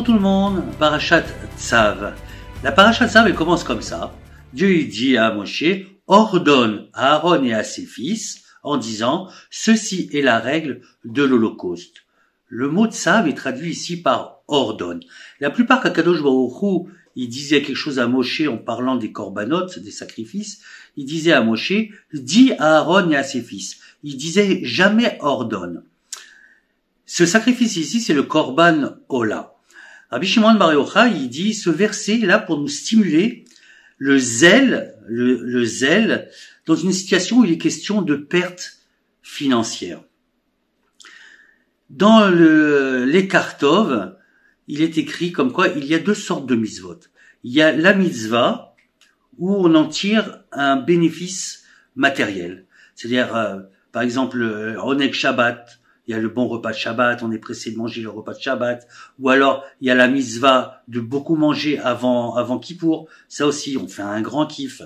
tout le monde, Parashat Tzav. La Parashat Tzav, elle commence comme ça. Dieu il dit à Moshe, ordonne à Aaron et à ses fils en disant, ceci est la règle de l'Holocauste. Le mot Tzav est traduit ici par ordonne. La plupart qu'Akadosh Baruch Hu, il disait quelque chose à Moshe en parlant des korbanot, des sacrifices, il disait à Moshe, dis à Aaron et à ses fils. Il disait jamais ordonne. Ce sacrifice ici, c'est le korban ola. Rabbi Shimon bar Yochai, il dit, ce verset est là pour nous stimuler le zèle dans une situation où il est question de perte financière. Dans l'Ekar Tov, il est écrit comme quoi il y a deux sortes de mitzvot. Il y a la mitzvah où on en tire un bénéfice matériel. C'est-à-dire, par exemple, Oneg Shabbat, il y a le bon repas de Shabbat, on est pressé de manger le repas de Shabbat. Ou alors, il y a la mitzvah de beaucoup manger avant Kippour. Ça aussi, on fait un grand kiff.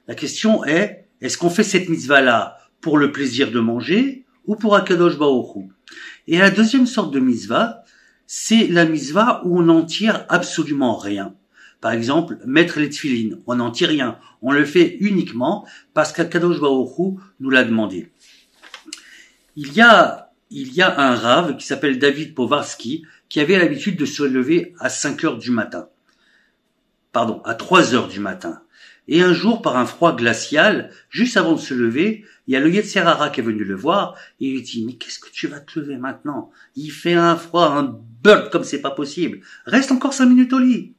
La question est, est-ce qu'on fait cette mitzvah-là pour le plaisir de manger ou pour Akadosh Baruch Hu? Et la deuxième sorte de mitzvah, c'est la mitzvah où on n'en tire absolument rien. Par exemple, mettre les tefilines, on n'en tire rien. On le fait uniquement parce qu'Akadosh Baruch Hu nous l'a demandé. Il y a un rave qui s'appelle David Povarsky qui avait l'habitude de se lever à 5 heures du matin. Pardon, à 3 heures du matin. Et un jour, par un froid glacial, juste avant de se lever, il y a le Yetzer Hara qui est venu le voir et il lui dit « Mais qu'est-ce que tu vas te lever maintenant? Il fait un froid, un burn comme c'est pas possible. Reste encore 5 minutes au lit. »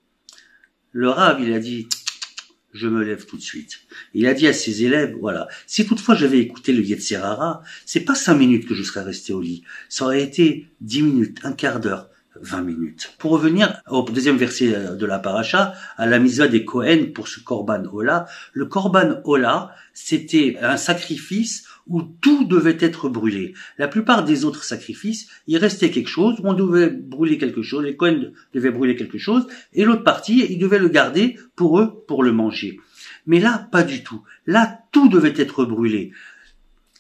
Le rave, il a dit « Je me lève tout de suite. » Il a dit à ses élèves, voilà, si toutefois j'avais écouté le Yetzer Hara, c'est pas 5 minutes que je serais resté au lit. Ça aurait été 10 minutes, un quart d'heure, 20 minutes. Pour revenir au deuxième verset de la paracha, à la mitzvah des Kohen pour ce korban ola, le korban ola, c'était un sacrifice où tout devait être brûlé. La plupart des autres sacrifices, il restait quelque chose, on devait brûler quelque chose, les Kohen devaient brûler quelque chose, et l'autre partie, ils devaient le garder pour eux, pour le manger. Mais là, pas du tout. Là, tout devait être brûlé.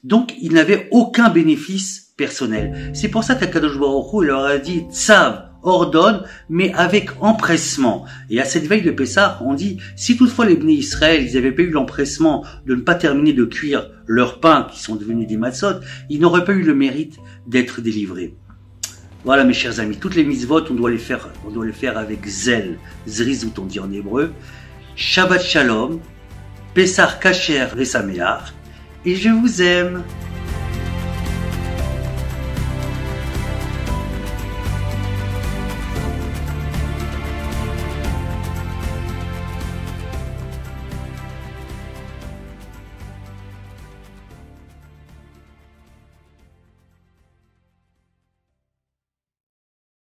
Donc, ils n'avaient aucun bénéfice personnel. C'est pour ça qu'Akadosh Baruch Hu leur a dit Tzav, ordonne, mais avec empressement. Et à cette veille de Pessah, on dit, si toutefois les Bnei Israël, ils n'avaient pas eu l'empressement de ne pas terminer de cuire leurs pains, qui sont devenus des matzot, ils n'auraient pas eu le mérite d'être délivrés. Voilà mes chers amis, toutes les mitzvot, on doit les faire avec zèle, zrizut on dit en hébreu. Shabbat Shalom, Pessah Kasher Vesameach, et je vous aime.